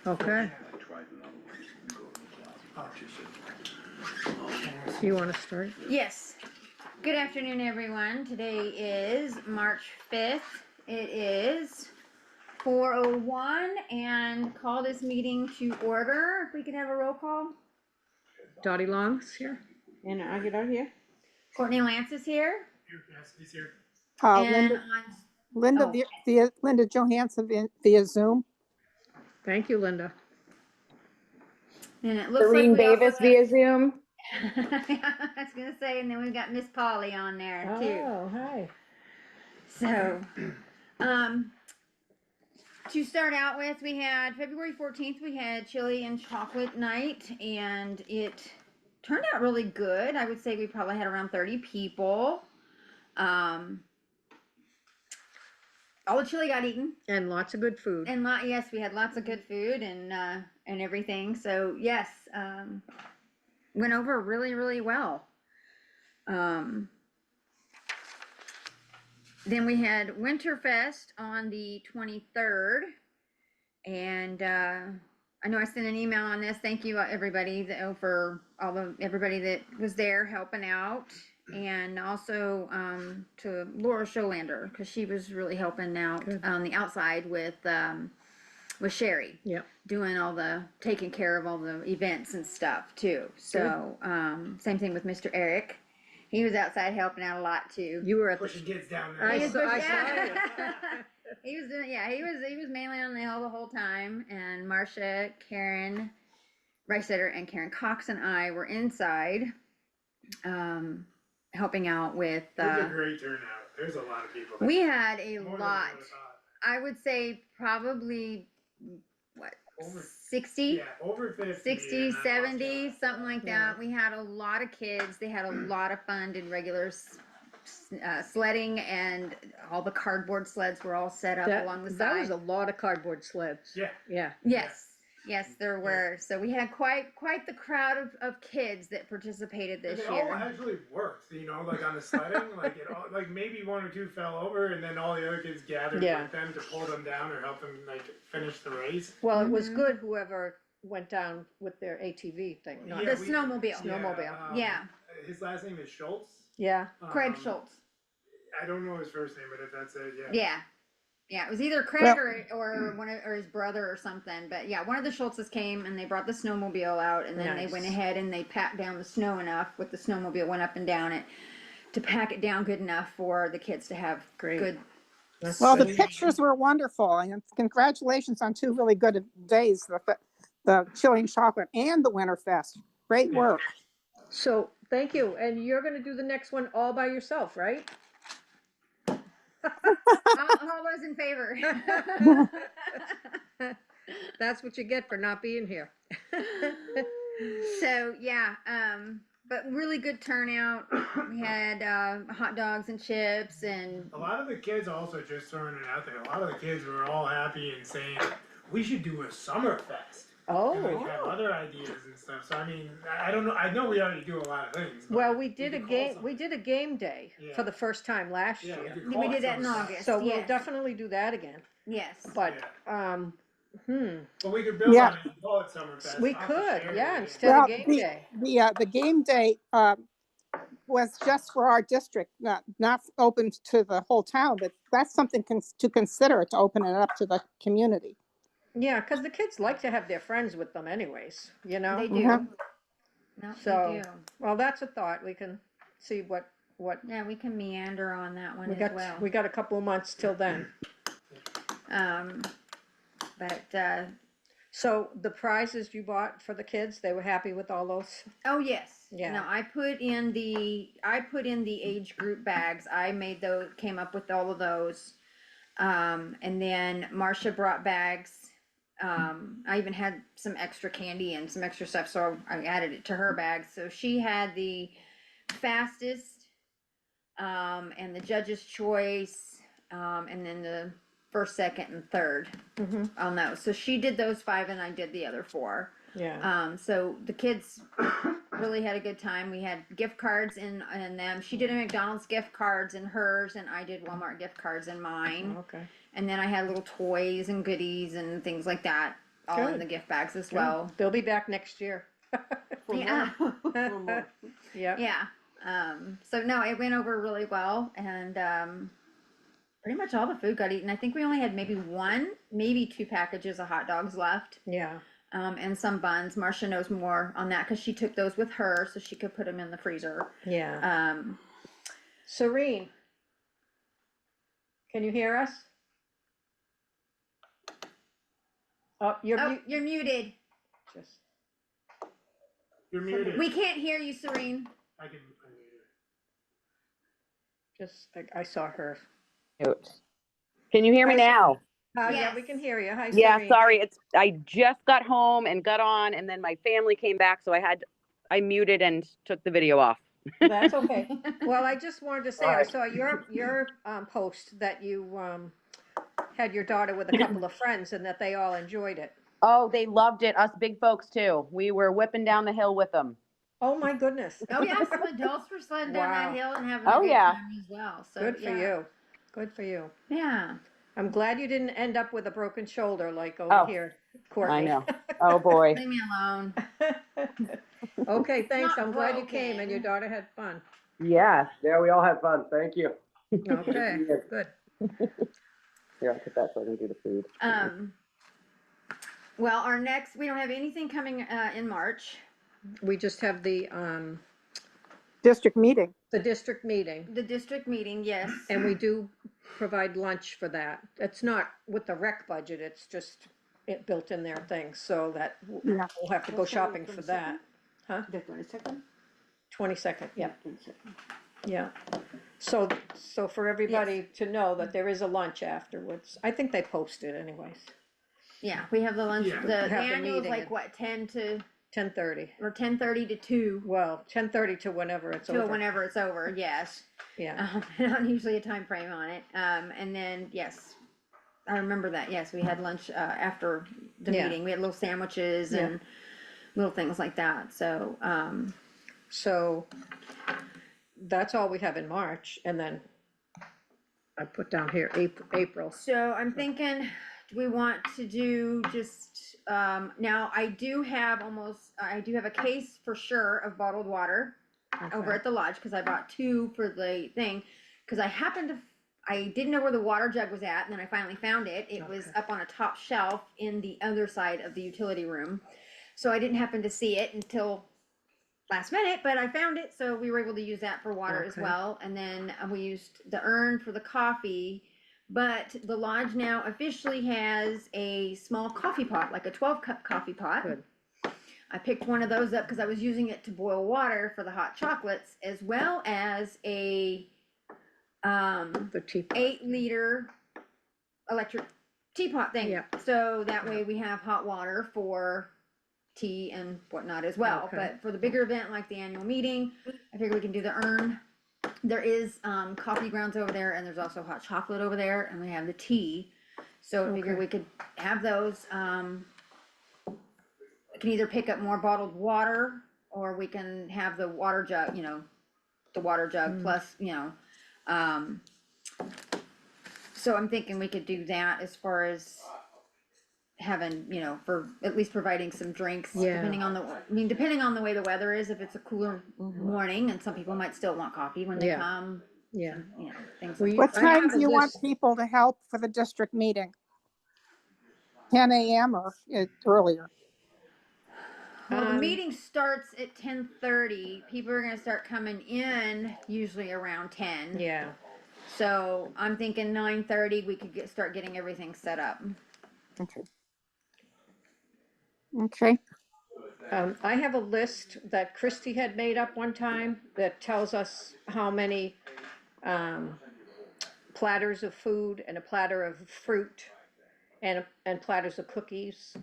Okay, you wanna start? Yes. Good afternoon, everyone. Today is March 5th. It is 4:01 and call this meeting to order. If we could have a roll call. Dottie Long's here? And I get out here? Courtney Lance is here. Yes, he's here. And Linda oh. Linda Johansson via Zoom. Thank you, Linda. And it looks Doreen like we Davis also via Zoom. I was gonna say, and then we've got Miss Polly on there too. Oh, hi. So, to start out with, we had February 14th, we had chili and chocolate night, and it turned out really good. I would say we probably had around 30 people. All the chili got eaten. And lots of good food. And yes, we had lots of good food and everything. So yes, went over really, really well. Then we had Winterfest on the 23rd, and I know I sent an email on this. Thank you everybody for everybody that was there helping out, and also to Laura Scholander, because she was really helping out on the outside with Sherry. Yep. Doing taking care of all the events and stuff too. So same thing with Mr. Eric. He was outside helping out a lot too. You were at Pushing kids down there. I saw it. He was doing, he was mainly on the hill the whole time, and Marcia, Karen Reisetter, and Karen Cox and I were inside, helping out with. It was a great turnout. There's a lot of people. We had a More than lot. I would've thought. I would say probably what, Over 60? Yeah, over 50. 60, and I 70, lost count. something like that. We had a lot of kids. They had a lot of fun, did regular sledding, and all the cardboard sleds were all set up along the side. That was a lot of cardboard sleds. Yeah. Yeah. Yes, there were. So we had quite the crowd of kids that participated this It year. all actually worked, like on the sledding, like maybe one or two fell over, and then all the other kids gathered with them to pull them down or help them finish the race. Well, it was good whoever went down with their ATV thing. Yeah, The snowmobile. Snowmobile. Yeah. His last name is Schultz. Yeah. Craig Schultz. I don't know his first name, but if that's it, yeah. Yeah, it was either Craig or his brother or something. But yeah, one of the Schultzes came and they brought the snowmobile out, and then they went ahead and they packed down the snow enough with the snowmobile, went up and down it to pack it down good enough for the kids to have good. Well, the pictures were wonderful, and congratulations on 2 really good days, the chili and chocolate and the Winterfest. Great work. So thank you. And you're going to do the next one all by yourself, right? All those in favor. That's what you get for not being here. So yeah, but really good turnout. We had hot dogs and chips, and A lot of the kids also, just throwing it out there, a lot of the kids were all happy and saying, we should do a summer fest. And they have other ideas and stuff. So I mean, I don't know. I know we already do a lot of things. but Well, we did a could call game. something. We did a game day for the first time last Yeah, year. could call we it did that in summer fest. August. So we'll yes. definitely do that again. Yes. But But we could build on it and call it summer fest. we off could, the Saturday. instead of game day. The game day was just for our district, not open to the whole town, but that's something to consider, to open it up to the community. Yeah, because the kids like to have their friends with them anyways, They do. Mhm. No, So, they do. well, that's a thought. We can see what Yeah, we can meander on that one we as got. well. We got a couple of months till then. But So the prizes you bought for the kids, they were happy with all those? oh yes. Yeah. No, I put in the age group bags. I came up with all of those. And then Marcia brought bags. I even had some extra candy and some extra stuff, so I added it to her bag. So she had the fastest, and the judge's choice, and then the first, second, and third on those. So she did those 5, and I did the other 4. Yeah. So the kids really had a good time. We had gift cards in them. She did a McDonald's gift cards in hers, and I did Walmart gift cards in mine. Okay. And then I had little toys and goodies and things like that all in Good. the gift bags as Good. well. They'll be back next year. For Yeah. more. Yeah. Yeah. So no, it went over really well, and pretty much all the food got eaten. I think we only had maybe 2 packages of hot dogs left, Yeah. and some buns. Marcia knows more on that because she took those with her so she could put them in the freezer. Yeah. Serene, can you hear us? Oh, You're muted. just, You're muted. We can't hear you, Serene. I can unmute her. just, I saw her. Mute. Can you hear me Hi, now? Yeah, we Yes. can hear you. Hi, Yeah, Serene. sorry. I just got home and got on, and then my family came back, so I muted and took the video off. That's okay. Well, I just wanted to say, I Alright. saw your post that you had your daughter with a couple of friends and that they all enjoyed it. Oh, they loved it. Us big folks too. We were whipping down the hill with them. Oh, my goodness. Oh yeah, some adults were sliding down Wow. that hill and having Oh, a good yeah. time as well. So Good for yeah. you. Good for you. Yeah. I'm glad you didn't end up with a broken shoulder like over Oh, here, Courtney. I know. Oh boy. Leave me alone. Okay, thanks. not I'm glad you came and broken. your daughter had fun. Yes. Yeah, we all had fun. Thank you. Okay, good. Here, I'll put that so I can do the food. Well, we don't have anything coming in March. We just have the District meeting. district meeting, The district meeting, yes. and we do provide lunch for that. It's not with the rec budget, it's just it built in their thing, so that Yeah. we'll have to go That's on the shopping for that. Huh? The 22nd? 22nd, yeah, 22nd. yeah. So for everybody to know that there is a lunch afterwards. I think they posted anyways, Yeah, we have the lunch. Yeah. The Have the annual is meeting like at- what, 10 to 10:30. or 10:30 to 2 Well, 10:30 to whenever it's to over. whenever it's over. Yes. Yeah, Not usually a time frame on it. And then yes, I remember that. Yes, we had lunch after the Yeah. meeting. We had little sandwiches Yeah. and little things like that. So so that's all we have in March, and then I put down here April. So I'm thinking, do we want to do just, now I do have a case for sure of bottled water over Okay. at the lodge, cause I bought 2 for the thing. Cause I didn't know where the water jug was at, and then I finally found it. It was Okay. up on a top shelf in the other side of the utility room. So I didn't happen to see it until last minute, but I found it, so we were able to use that for water as Okay. well. And then we used the urn for the coffee. But the lodge now officially has a small coffee pot, like a 12-cup coffee pot. Good. I picked one of those up because I was using it to boil water for the hot chocolates, as well as a The teapot. 8-liter electric teapot thing. Yeah. So that way we have hot water for tea and whatnot as well. Okay. But for the bigger event like the annual meeting, I figure we can do the urn. There is coffee grounds over there, and there's also hot chocolate over there, and we have the tea. So I figured Okay. we could have those. We can either pick up more bottled water, or we can have the water jug, the water jug plus, so I'm thinking we could do that as far as having, for at least providing some drinks, Yeah. depending on the way the weather is. If it's a cooler morning, and some people might still want coffee when they Yeah. come, Yeah. things Well, like What I time have do a you want list. people to help for the district meeting? 10 a.m. or earlier? Well, the Um, meeting starts at 10:30. People are gonna start coming in usually around 10. Yeah. So I'm thinking 9:30, we could start getting everything set up. Okay. Okay. I have a list that Christie had made up one time that tells us how many platters of food and a platter of fruit and platters of cookies.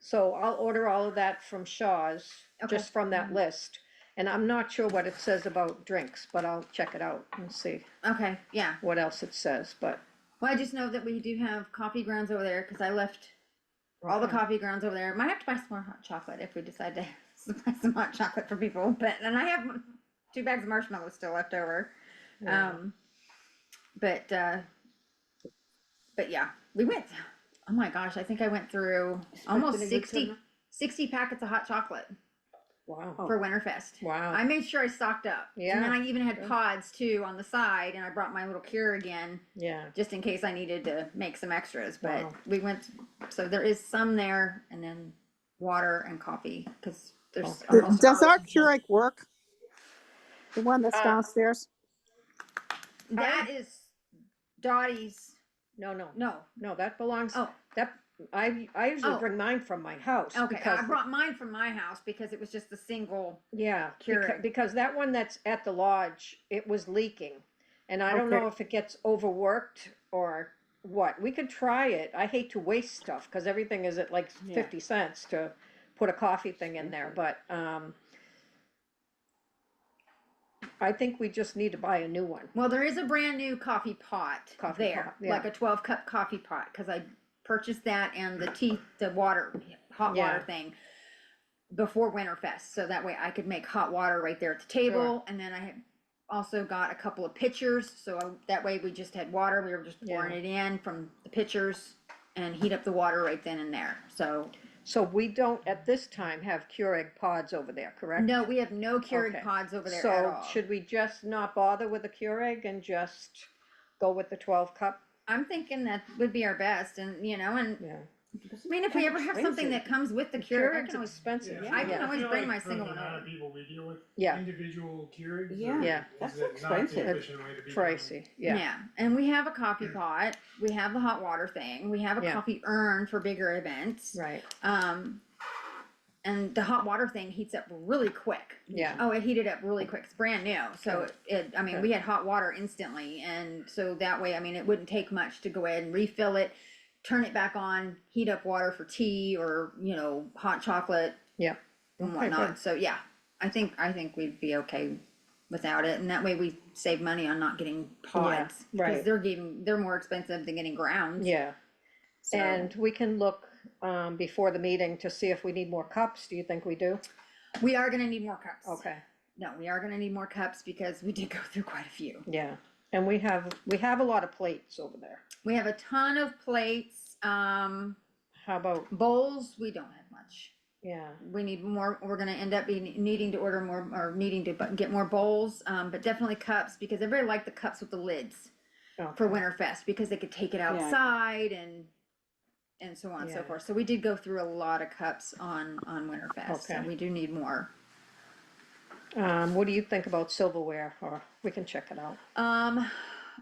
So I'll order all of that from Shaw's, Okay. just from that list. And I'm not sure what it says about drinks, but I'll check it out and see Okay, yeah. what else it says, but. Well, I just know that we do have coffee grounds over there, because I left all the Okay. coffee grounds over there. Might have to buy some more hot chocolate if we decide to supply some hot chocolate for people. And I have 2 bags of marshmallows still left over. Yeah. But yeah, we went oh my gosh, I think I went through almost 60 packets of hot chocolate Wow, Oh. for Winterfest. wow. I made sure I stocked up. Yeah, And then I even had good. pods too on the side, and I brought my little Keurig in Yeah, just in case I needed to make some extras. But Wow. we went, so there is some there, and then water and coffee, because there's Okay. almost. Does our Keurig work? The one that's Uh, downstairs? That is Dottie's, no, no, that belongs, oh, that, I usually Oh. bring mine from my house. okay, because I brought mine from my house because it was just a single, Yeah, Keurig. because that one that's at the lodge, it was leaking. And I don't Okay. know if it gets overworked or what. We could try it. I hate to waste stuff because everything is at like Yeah. 50 cents to put a coffee thing in there. But I think we just need to buy a new one. well, there is a brand new coffee pot Coffee there, pot, yeah. like a 12-cup coffee pot, because I purchased that and the water, hot Yeah. water thing before Winterfest, so that way I could make hot water right there at the table. And then I had also got a couple of pitchers, so that way we just had water, we were just pouring Yeah. it in from the pitchers and heat up the water right then and there. So we don't at this time have Keurig pods over there, correct? No, we have no Keurig Okay. pods over there at So all. should we just not bother with the Keurig and just go with the 12 cup? I'm thinking that would be our best, and Yeah. I mean, if we ever have something that comes with the Keurig, I Keurig's can always, expensive. I can Yeah. always feel bring like my for single the one amount over. of people we deal with, Yeah. individual Keurigs. Yeah. Yeah. That's is it not the expensive. efficient way to be doing it? Pricey, yeah. And we have a coffee pot, we have the hot water thing, we have a Yeah. coffee urn for bigger events. Right, And the hot water thing heats up really quick. yeah. Oh, it heated up really quick. It's brand new. So I mean, Good. we had hot water instantly. And so that way, I mean, it wouldn't take much to go ahead and refill it, turn it back on, heat up water for tea or, hot chocolate Yeah. and Okay, whatnot. good. So yeah, I think we'd be okay without it. And that way we save money on not getting pods. right. Because they're more expensive than getting grounds. Yeah, So and we can look, before the meeting to see if we need more cups. Do you think we do? we are gonna need more cups. Okay, No, we are gonna need more cups because we did go through quite a few. yeah. And we have a lot of plates over there. We have a ton of plates, How about, bowls, we don't have much. yeah, We need more, we're gonna end up needing to order more, or needing to get more bowls, but definitely cups, because everybody liked the cups with the lids for okay. Winterfest, because they could take it outside and so on and so Yeah. forth. So we did go through a lot of cups on Winterfest, so Okay. we do need more. What do you think about silverware, or we can check it out?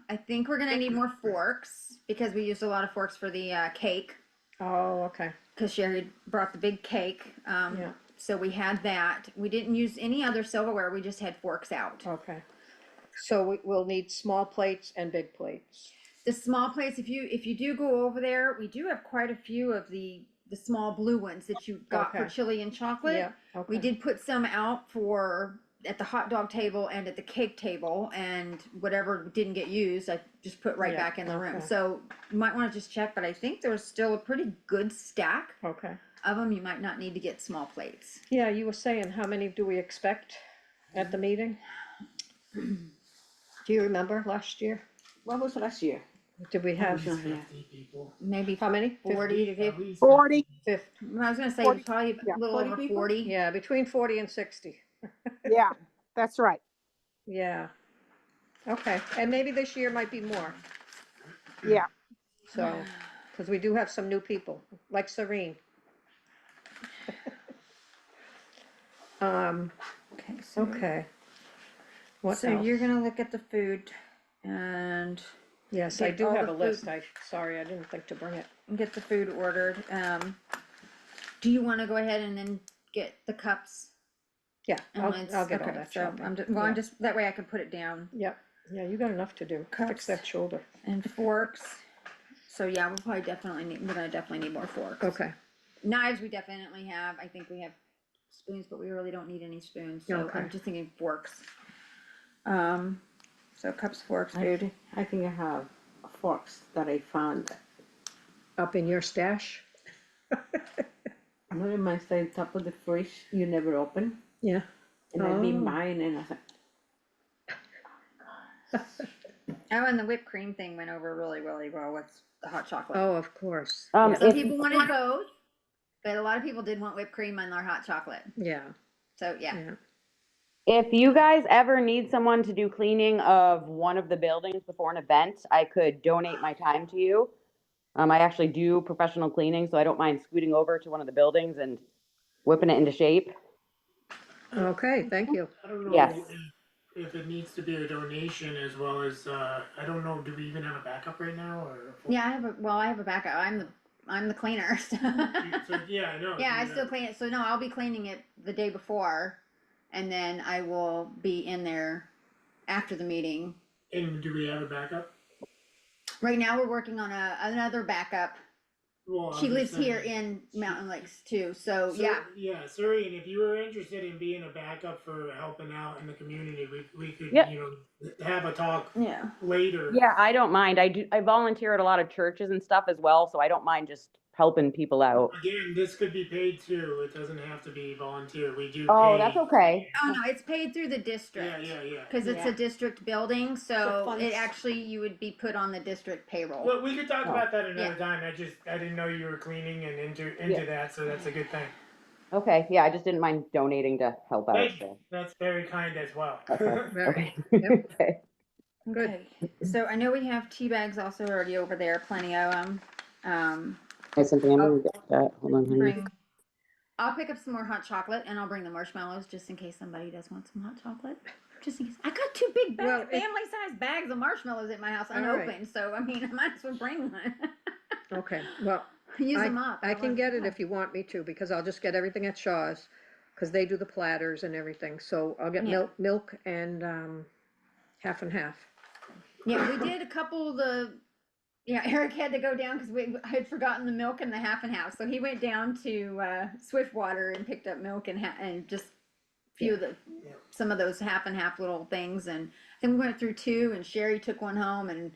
I think we're gonna need more forks, because we used a lot of forks for the, cake. Oh, okay, Cause Sherry brought the big cake, Yeah. so we had that. We didn't use any other silverware, we just had forks out. okay. So we'll need small plates and big plates. The small plates, if you do go over there, we do have quite a few of the small blue ones that you got for Okay. chili and chocolate. Yeah, okay. We did put some out at the hot dog table and at the cake table, and whatever didn't get used, I just put right Yeah, back in the room. okay. So you might wanna just check, but I think there's still a pretty good stack Okay. of them. You might not need to get small plates. Yeah, you were saying, how many do we expect at the meeting? Do you remember last year? What was last year? Did we have, Sure, yeah. 50 people. Maybe how many? 40 to At 50. least 40, 50, I was gonna say 40, probably yeah. a little 40 over people? 40. yeah, between 40 and 60. yeah, that's right. Yeah. Okay, and maybe this year might be more, Yeah, so, because we do have some new people, like Serene. Okay, so Okay. What so else? you're gonna look at the food and Yes, I get do all have the a list. food. Sorry, I didn't think to bring it. get the food ordered. Do you wanna go ahead and then get the cups? Yeah, and I'll lids? get all Okay, that so shopping. I'm Yeah. just, that way I can put it down. Yep, yeah, you got enough to do. Fix Cups. that shoulder. And forks. So yeah, we're gonna definitely need more forks. Okay, Knives we definitely have. I think we have spoons, but we really don't need any spoons, so Okay. I'm just thinking forks. So cups, forks, I food. think, I think I have forks that I found, up in your stash? not in my side top of the fridge, you never open, Yeah. and I've been Oh. buying, and I Oh, and the whipped cream thing went over really, really well with the hot chocolate. Oh, of course. Some If, people wanted both, but a lot of people did want whipped cream on their hot chocolate. Yeah, So yeah. yeah. if you guys ever need someone to do cleaning of one of the buildings before an event, I could donate my time to you. I actually do professional cleaning, so I don't mind scooting over to one of the buildings and whipping it into shape. Okay, thank you. I don't know Yes. if it needs to be a donation as well as, I don't know, do we even have a backup right now or? Yeah, I have a backup. I'm the cleaner. So. So, yeah, I know. Yeah, I still clean it. So no, I'll be cleaning it the day before, and then I will be in there after the meeting. And do we have a backup? Right now, we're working on another backup. Well, She I'm lives just here saying- in Mountain Lakes too, so So, yeah. Yeah, Suri, and if you were interested in being a backup for helping out in the community, we could, Yep. you know, have a talk Yeah. later. Yeah, I don't mind. I volunteer at a lot of churches and stuff as well, so I don't mind just helping people out. Again, this could be paid too. It doesn't have to be volunteer. We do Oh, pay. that's okay. Oh no, it's paid through the district. Yeah. Because it's a district building, so funds. it actually, you would be put on the district payroll. Well, we could talk Oh. about that another Yeah. time. I didn't know you were cleaning and into Yeah. that, so that's a good thing. Okay, yeah, I just didn't mind donating to help out. Thank you. So. That's very kind as well. Okay. Very. Okay. Okay. Good. Okay, so I know we have tea bags also already over there, plenty of them. Hey, Cynthia, I'm gonna get that. Hold on, honey. I'll pick up some more hot chocolate and I'll bring the marshmallows just in case somebody does want some hot chocolate. Just in case. I got 2 big Well, if- family size bags of marshmallows at my house All unopened, right. so I mean, I might as well bring one. Okay, well, Use them up. I can get it if you want me to, because I'll just get everything at Shaw's, because they do the platters and everything, so I'll get Yeah. milk and, half and half. Yeah, we did a couple of yeah, Eric had to go down because I had forgotten the milk and the half and half. So he went down to Swiftwater and picked up milk and just few of some of those half and half little things. And I think we went through 2 and Sherry took one home and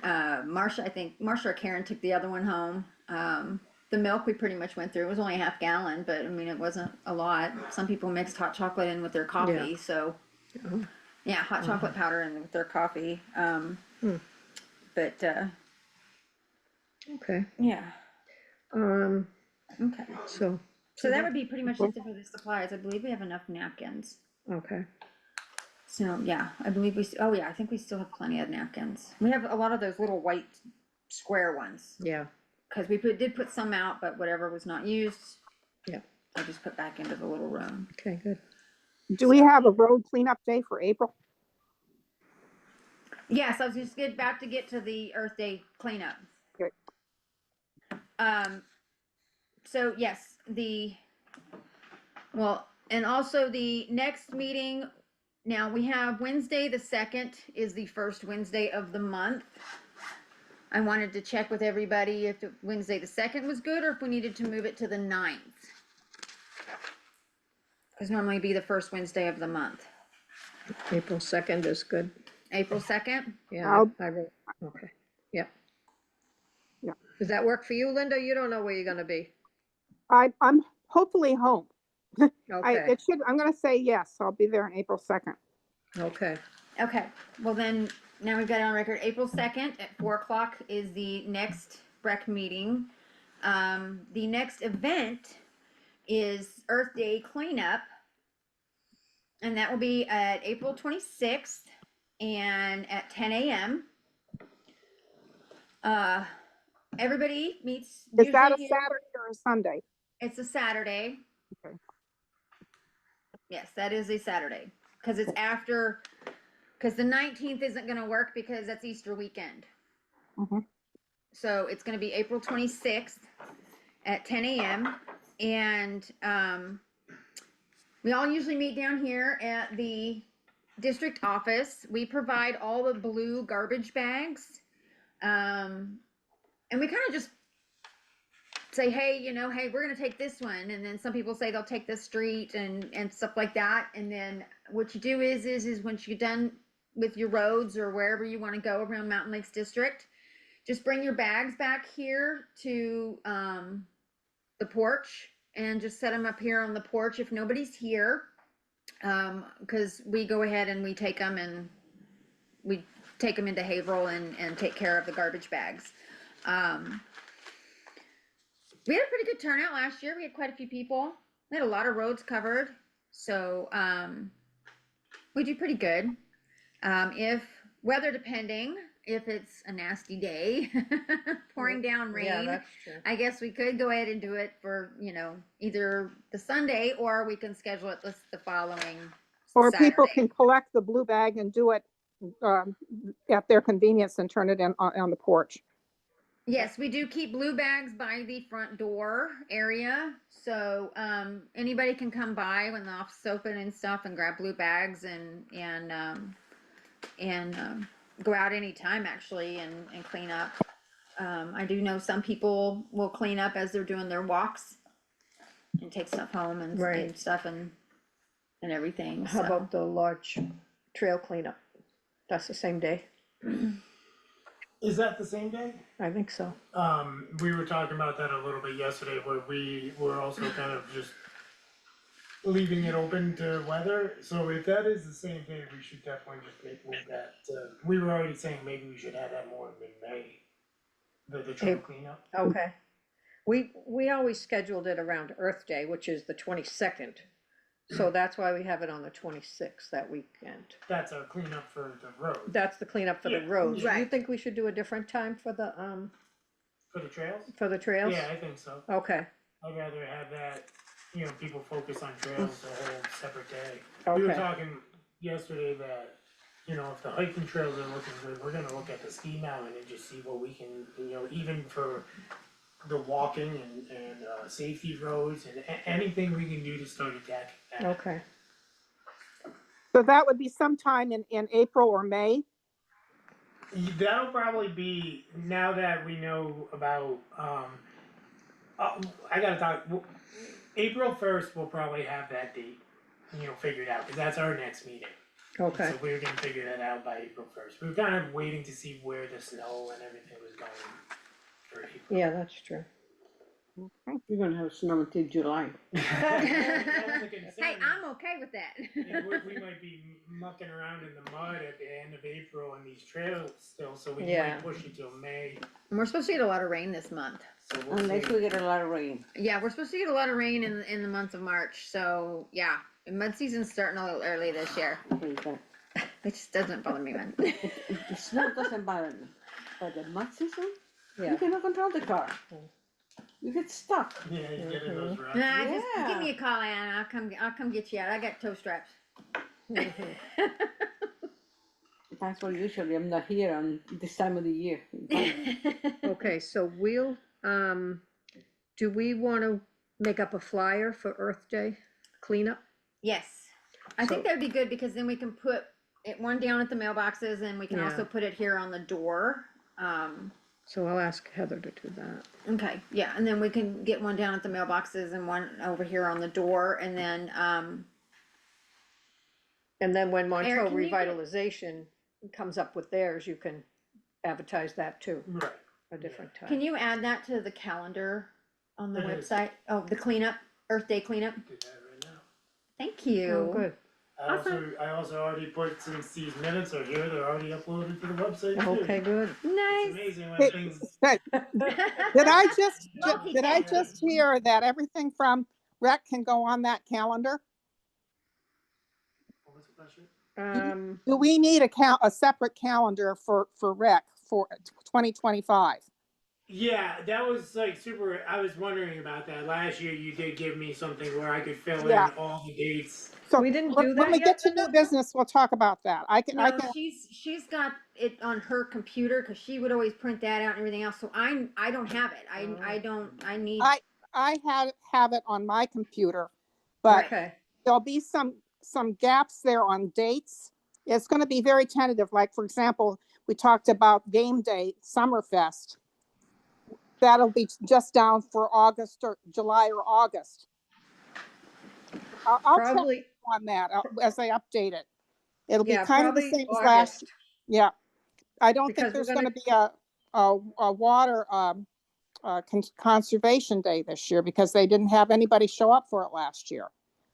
Marsha or Karen took the other one home. The milk we pretty much went through. It was only a half gallon, but I mean, it wasn't a lot. Some people mixed hot chocolate in with their coffee. Yeah. So Oh. yeah, hot chocolate powder in with their coffee. But Okay, yeah. Okay. so, So that would be pretty much it for the supplies. I believe we have enough napkins. okay, So yeah, I believe oh yeah, I think we still have plenty of napkins. We have a lot of those little white square ones. yeah, Cause we did put some out, but whatever was not used. Yeah. I just put back into the little room. okay, good. Do we have a road cleanup day for April? Yes, I was just about to get to the Earth Day cleanup. Good. So yes, and also the next meeting, now we have Wednesday, the 2nd is the first Wednesday of the month. I wanted to check with everybody if Wednesday the 2nd was good or if we needed to move it to the 9th. Because normally it'd be the first Wednesday of the month. April 2nd is good. April 2nd? Yeah, I wrote, okay, yep. Yeah. Does that work for you, Linda? You don't know where you're gonna be. I'm hopefully home. Okay, I'm gonna say yes, I'll be there on April 2nd. okay, Okay, well then, now we've got it on record, April 2nd at 4:00 is the next rec meeting. The next event is Earth Day cleanup. And that will be at April 26th and at 10 a.m. Everybody meets. Is that a usually here. Saturday or a Sunday? It's a Saturday. Okay. Yes, that is a Saturday. Because it's after, because the 19th isn't going to work because that's Easter weekend. Mhm. So it's going to be April 26th at 10 a.m. And we all usually meet down here at the district office. We provide all the blue garbage bags. And we kind of just say, hey, hey, we're going to take this one. And then some people say they'll take this street and stuff like that. And then what you do is once you're done with your roads or wherever you want to go around Mountain Lakes District, just bring your bags back here to the porch and just set them up here on the porch if nobody's here. Because we go ahead and we take them and we take them into Haverhill and take care of the garbage bags. We had a pretty good turnout last year. We had quite a few people. We had a lot of roads covered. So, we do pretty good. If weather depending, if it's a nasty day, pouring down rain, Yeah, that's true. I guess we could go ahead and do it for, either the Sunday or we can schedule it the following Or people Saturday. can collect the blue bag and do it at their convenience and turn it in on the porch. Yes, we do keep blue bags by the front door area. So anybody can come by when the office is open and stuff and grab blue bags and go out anytime actually and clean up. I do know some people will clean up as they're doing their walks and take stuff home and Right. stuff and everything. How so. about the large trail cleanup? That's the same day? Is that the same day? I think so. We were talking about that a little bit yesterday, where we were also kind of just leaving it open to weather. So if that is the same day, we should definitely just move that. We were already saying maybe we should have that more in May. The trail cleanup. Okay. We always scheduled it around Earth Day, which is the 22nd. So that's why we have it on the 26th that weekend. That's our cleanup for the road. That's the cleanup for the Yeah, roads. Do you right. think we should do a different time for the For the trails? trails? Yeah, I think so. Okay, I'd rather have that, people focus on trails a whole separate day. We were okay, talking yesterday that, if the hiking trails are looking good, we're gonna look at the ski mountain and just see what we can, even for the walking and safety roads and anything we can do to start attacking that. okay. So that would be sometime in April or May. That'll probably be, now that we know about, I gotta talk, April 1st, we'll probably have that date, figured out, cause that's our next meeting. Okay, So we were gonna figure that out by April 1st. We were kind of waiting to see where the snow and everything was going for April. yeah, that's true. You're gonna have snow until July. That was a concern. Hey, I'm okay with that. Yeah, we might be mucking around in the mud at the end of April on these trails still, so we Yeah. might push it till May. And we're supposed to get a lot of rain this month. So we'll Unless see. we get a lot of rain. Yeah, we're supposed to get a lot of rain in the month of March. So yeah, mud season's starting a little early this year. Okay, but It just doesn't bother me, man. the snow doesn't bother me. But the mud season, Yeah. you cannot control the car. You get stuck. Yeah, you get in those ruts. Nah, just Yeah. give me a call, Anna. I'll come get you out. I got toe straps. That's why usually I'm not here on this time of the year. Okay, so we'll, do we wanna make up a flyer for Earth Day cleanup? Yes, I think So- that would be good because then we can put it one down at the mailboxes and we can Yeah. also put it here on the door. So I'll ask Heather to do that. Okay, yeah, and then we can get one down at the mailboxes and one over here on the door, and then, And then when Montreux can you get- Revitalization comes up with theirs, you can advertise that too, Right. a different can time. you add that to the calendar on the It is. website? Oh, the cleanup, Earth Day cleanup? Do that right now. Thank you. Oh, good. I also already put, since these minutes are here, they're already uploaded to the website too. Okay, good. It's Nice. amazing when Hey, things. Did I just hear that everything from rec can go on that calendar? What was the question? Do we need a separate calendar for rec for 2025? Yeah, that was like super, I was wondering about that. Last year you did give me something where I could fill in Yeah. all the dates. So We didn't when do when that we yet, get to new business, we'll talk about that. I can, No, she's got it on her computer, cause she would always print that out and everything else, so I don't have it, I need. I have it on my computer, but Okay, there'll be some gaps there on dates. It's gonna be very tentative, like, for example, we talked about game day, Summerfest. That'll be just down for August or July or August. I'll check probably, on that as I update it. It'll be yeah, kind of the probably same as last, August. yeah. I don't Because think there's we're gonna be a water, conservation day this year because they didn't have anybody show up for it last year.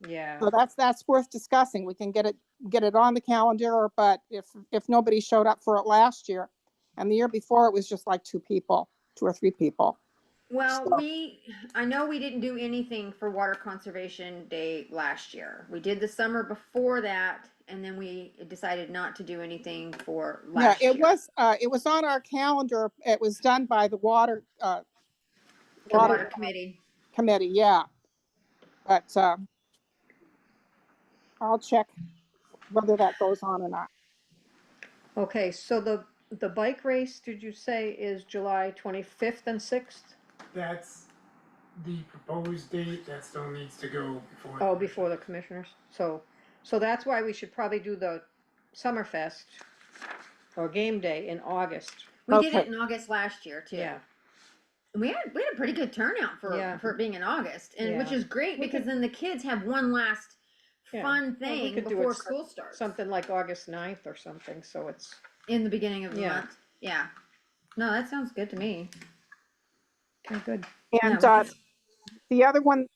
Yeah, So that's worth discussing. We can get it get it on the calendar, but if nobody showed up for it last year, and the year before it was just like 2 or 3 people. Well, So- I know we didn't do anything for Water Conservation Day last year. We did the summer before that, and then we decided not to do anything for Yeah, last year. it was on our calendar. It was done by the water The water water committee. committee, yeah. But I'll check whether that goes on or not. Okay, so the bike race, did you say is July 25th and 6th? That's the proposed date, that still needs to go before. Oh, before the commissioners, so that's why we should probably do the Summerfest or game day in August. We did Okay. it in August last year too. Yeah, And we had a pretty good turnout Yeah. for it being in August, and which Yeah. is great We because could- then the kids have one last Yeah. fun Well, we thing could do before it school starts. something like August 9th or something, so it's, In the beginning of the Yeah. month. Yeah. No, that sounds good to me. okay, good. And Yeah, the other one,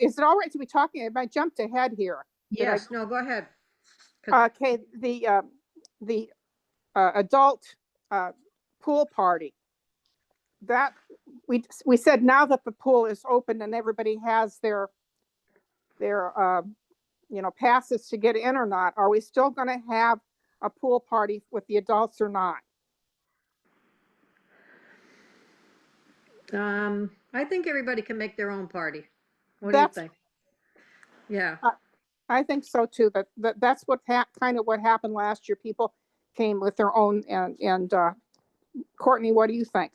is it all right to be talking? I jumped ahead here. Did I- Yes, no, go ahead. Okay, the adult pool party. That we said now that the pool is open and everybody has their passes to get in or not, are we still going to have a pool party with the adults or not? I think everybody can make their own party. What do you That's think? Yeah, I think so too. That's what kind of what happened last year. People came with their own and Courtney, what do you think?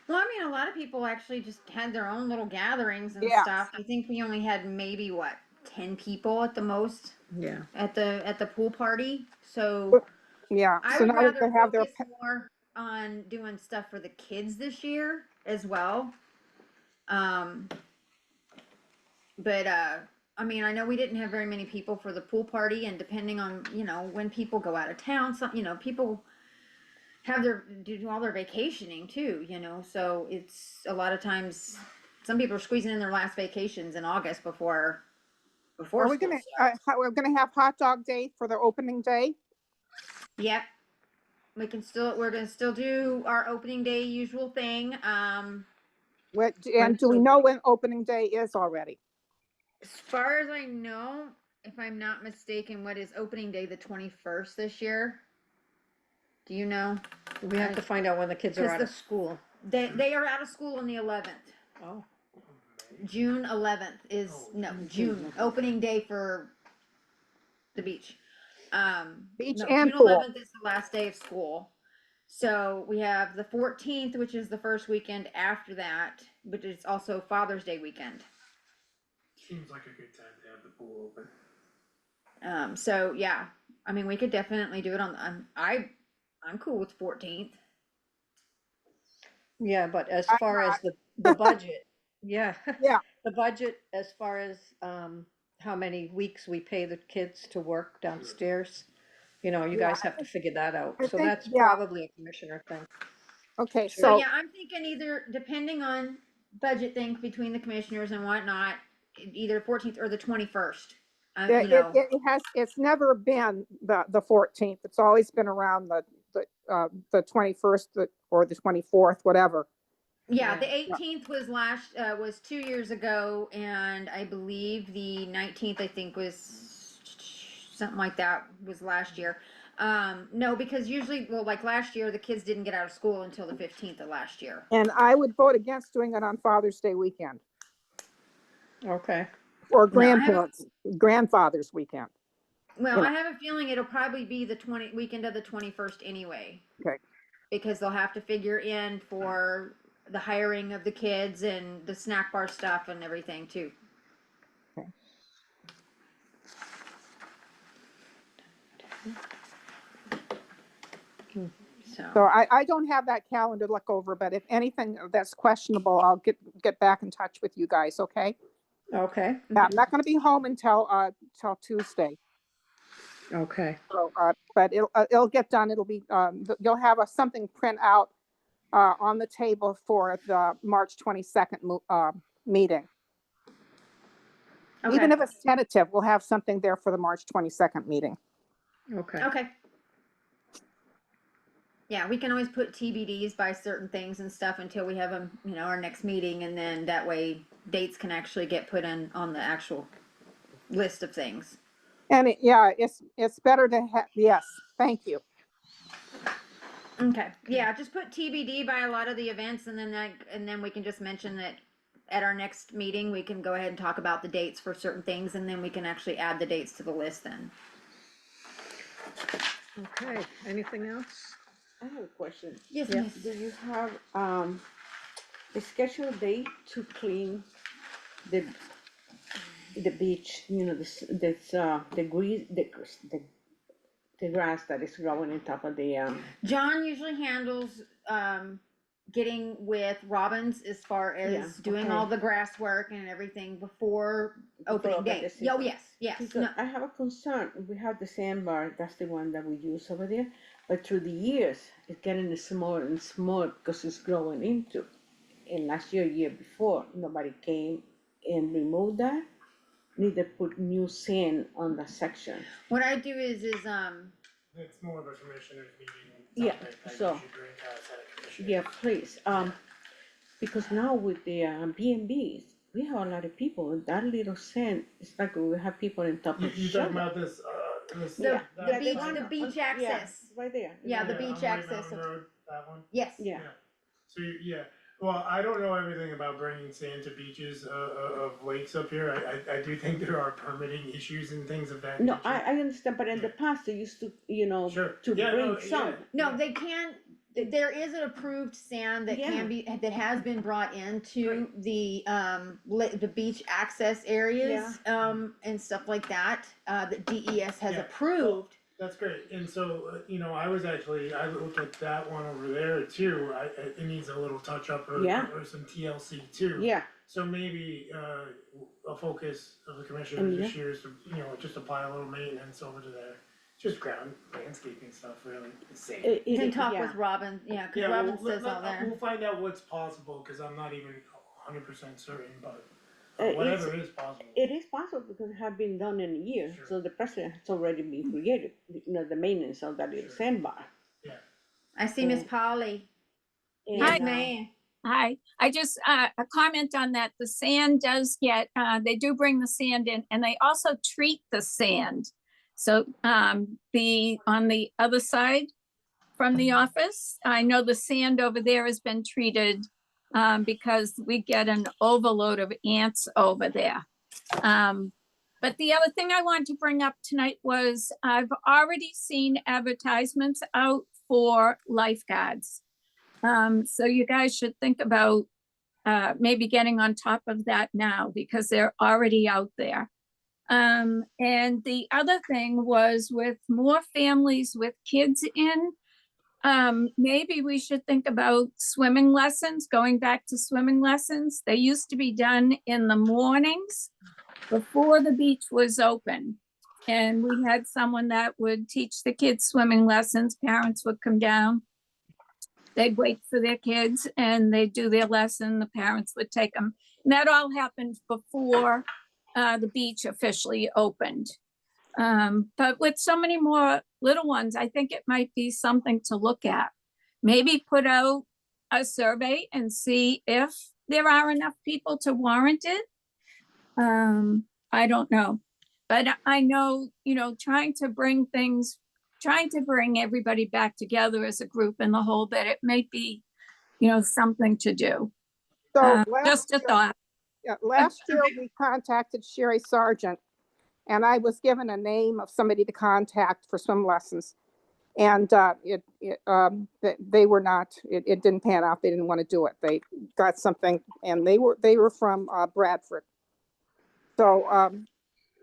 Well, I mean, a lot of people actually just had their own little gatherings and Yeah. stuff. I think we only had maybe 10 people at the most yeah. at the pool party. So Yeah. I So would now rather they have their focus more on doing stuff for the kids this year as well. But I mean, I know we didn't have very many people for the pool party, and depending on when people go out of town, some people have do all their vacationing too, so it's a lot of times some people are squeezing in their last vacations in August before Are we school gonna starts. we're gonna have hot dog day for the opening day? Yep. We're gonna still do our opening day usual thing. And do we know when opening day is already? As far as I know, if I'm not mistaken, what is opening day, the 21st this year? Do you know? We have to find out when the kids are 'Cause out the- of school. They are out of school on the 11th. Oh, June 11th is June opening day for the beach. Beach No, and June pool. 11th is the last day of school. So we have the 14th, which is the first weekend after that, but it's also Father's Day weekend. Seems like a good time to have the pool open. So yeah, I mean, we could definitely do it I'm cool with 14th. yeah, but as I'm far as the budget, yeah. Yeah. The budget, as far as, how many weeks we pay the kids to work downstairs, you Yeah, guys have to figure that out. I So think- that's yeah. probably a commissioner thing. Okay, So so yeah, I'm thinking either depending on budget things between the commissioners and whatnot, either 14th or the 21st. it's never been the 14th. It's always been around the 21st or the 24th, whatever. Yeah, Yeah. the 18th was 2 years ago, and I believe the 19th, I think, was something like that, was last year. No, because usually, well, like last year, the kids didn't get out of school until the 15th of last year. And I would vote against doing it on Father's Day weekend Okay, or No, I haven't- grandfather's weekend. Well, Yeah. I have a feeling it'll probably be the weekend of the 21st anyway. Okay. Because they'll have to figure in for the hiring of the kids and the snack bar stuff and everything too. So I don't have that calendar to look over, but if anything that's questionable, I'll get back in touch with you guys, okay? okay, Yeah, I'm not gonna be home until Tuesday. okay. So, but it'll get done. It'll be, you'll have something print out on the table for the March 22nd meeting. Even Okay, if it's tentative, we'll have something there for the March 22nd meeting. Okay. okay. Yeah, we can always put TBDs by certain things and stuff until we have them, you know, our next meeting, and then that way dates can actually get put in on the actual list of things. And it's better to have, yes, thank you. Okay, yeah, just put TBD by a lot of the events, and then we can just mention that at our next meeting, we can go ahead and talk about the dates for certain things, and then we can actually add the dates to the list then. Okay, anything else? I have a question. Yes, Yeah. miss. Do you have, a scheduled date to clean the, the beach, you know, the grease, the grass that is growing on top of the, John usually handles, getting with Robbins as far as Yeah, doing okay. all the grass work and everything before opening open day. the Oh, season. yes, Because no, I have a concern. We have the sandbar, that's the one that we use over there, but through the years, it's getting smaller and smaller because it's growing into. And last year before, nobody came and removed that, neither put new sand on that section. what I do is, It's more of a commissioner's meeting, Yeah, topic that so- you should bring to us at a commissioner. Yeah, please, because now with the B&Bs, we have a lot of people, and that little sand, it's like we have people in top You, of you talking shovel. about this, this. The- that- the Yeah, beach- one the on- beach yeah, access. right there. Yeah, the on beach White access Mountain of- Road, that one? yes. Yeah. So yeah, well, I don't know everything about bringing sand to beaches of lakes up here. I do think there are permitting issues and things of that No, nature. I understand, but in the past, they used to, you know, Sure. to Yeah, bring no, some. yeah. No, they can, there is an approved sand that Yeah. can be, that has been brought into the, the beach access areas, and stuff like that, that DES has Yeah. approved. That's great, and so, I looked at that one over there too, it needs a little touch up Yeah. or some TLC too. Yeah, So maybe, a focus of the commissioners this year is to, just apply a little maintenance over to there. Just ground landscaping stuff, really, it's safe. You can talk yeah. with Robin, yeah, cause Yeah, Robin well, says all there. we'll find out what's possible, cause I'm not even 100% certain, but It's- whatever is possible. It is possible because it has been done in a year, Sure. so the precedent has already been created, the maintenance of that little Sure. sandbar. I see Miss Polly. And, Yes, ma'am. Hi, I just, a comment on that, the sand does get, they do bring the sand in and they also treat the sand. So, on the other side from the office, I know the sand over there has been treated, because we get an overload of ants over there. But the other thing I wanted to bring up tonight was I've already seen advertisements out for lifeguards. So you guys should think about maybe getting on top of that now because they're already out there. And the other thing was with more families with kids in, maybe we should think about swimming lessons, going back to swimming lessons. They used to be done in the mornings before the beach was open. And we had someone that would teach the kids swimming lessons. Parents would come down. They'd wait for their kids and they'd do their lesson. The parents would take them. And that all happened before the beach officially opened. But with so many more little ones, I think it might be something to look at. Maybe put out a survey and see if there are enough people to warrant it. I don't know. But I know, trying to bring everybody back together as a group in the whole, that it might be, something to do. So Just a thought. last year we contacted Sherry Sargent, and I was given a name of somebody to contact for swim lessons. And they were not, it didn't pan out. They didn't want to do it. They got something, and they were from Bradford. So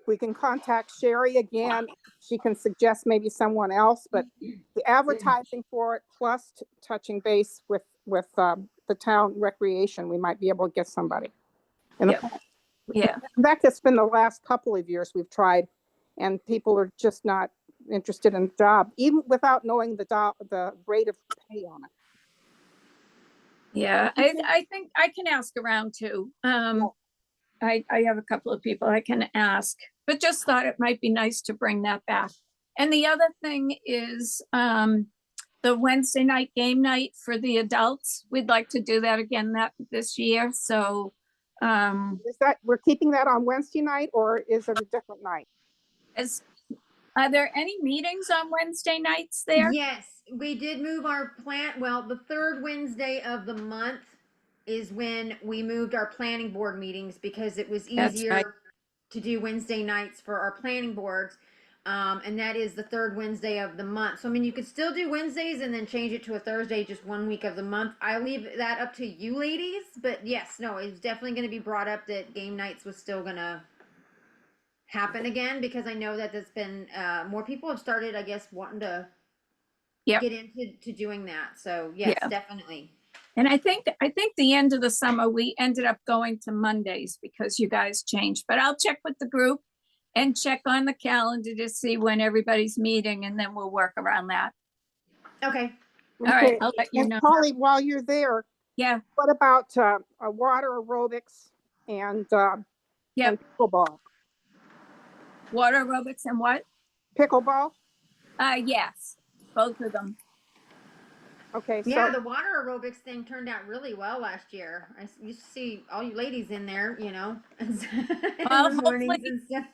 we can contact Sherry again. She can suggest maybe someone else, but the advertising for it plus touching base with the town recreation, we might be able to get somebody. And Yeah. that has been the last couple of years we've tried, and people are just not interested in the job, even without knowing the rate of pay on it. Yeah, I think I can ask around too. I have a couple of people I can ask, but just thought it might be nice to bring that back. And the other thing is, the Wednesday night game night for the adults. We'd like to do that again this year, so, Is that, we're keeping that on Wednesday night or is it a different night? are there any meetings on Wednesday nights there? Yes, we did move our well, the third Wednesday of the month is when we moved our planning board meetings because it was That's easier right. to do Wednesday nights for our planning boards. And that is the third Wednesday of the month. So, I mean, you could still do Wednesdays and then change it to a Thursday just 1 week of the month. I leave that up to you ladies, but yes, no, it's definitely going to be brought up that game nights was still going to happen again because I know that there's been more people have started, I guess, wanting to Yep. get into doing that. So yes, Yeah. definitely. And I think the end of the summer, we ended up going to Mondays because you guys changed, but I'll check with the group and check on the calendar to see when everybody's meeting, and then we'll work around that. Okay. All right, Okay. I'll let you And know. Polly, while you're there, Yeah, what about water aerobics and Yep. pickleball? Water aerobics and what? Pickleball? Yes, both of them. Okay, so Yeah, the water aerobics thing turned out really well last year. I used to see all you ladies in there, you know, in Well, the mornings and stuff.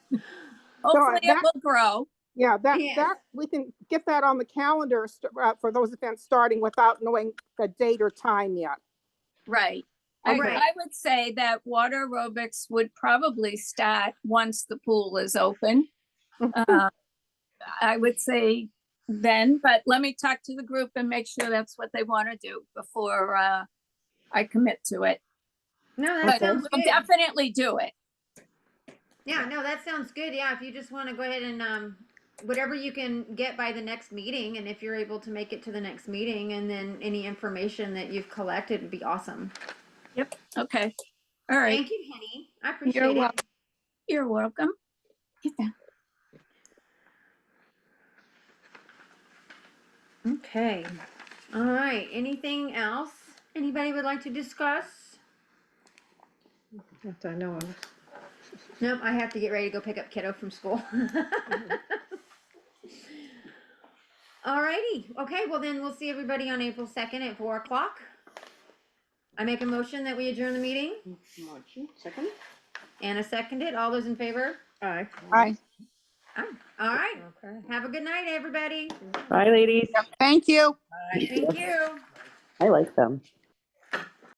Hopefully it that- will grow. yeah, that Yeah. we can get that on the calendar for those events starting without knowing the date or time yet. Right. Right. I would say that water aerobics would probably start once the pool is open. I would say then, but let me talk to the group and make sure that's what they want to do before I commit to it. No, that But sounds we'll good. definitely do it. Yeah, no, that sounds good. Yeah, if you just want to go ahead and whatever you can get by the next meeting, and if you're able to make it to the next meeting, and then any information that you've collected would be awesome. Yep. Okay. All right. Thank you, Henny. I appreciate You're it. welcome. You're welcome. Get that. Okay. All right. Anything else anybody would like to discuss? Not that I know of. Nope, I have to get ready to go pick up kiddo from school. Alrighty, okay, well then we'll see everybody on April 2nd at 4 o'clock. I make a motion that we adjourn the meeting. Motion, second? Anna seconded, all those in favor? Aye. Aye. Alright, Okay. have a good night, everybody. Bye, ladies. Thank you. Thank you. I like them.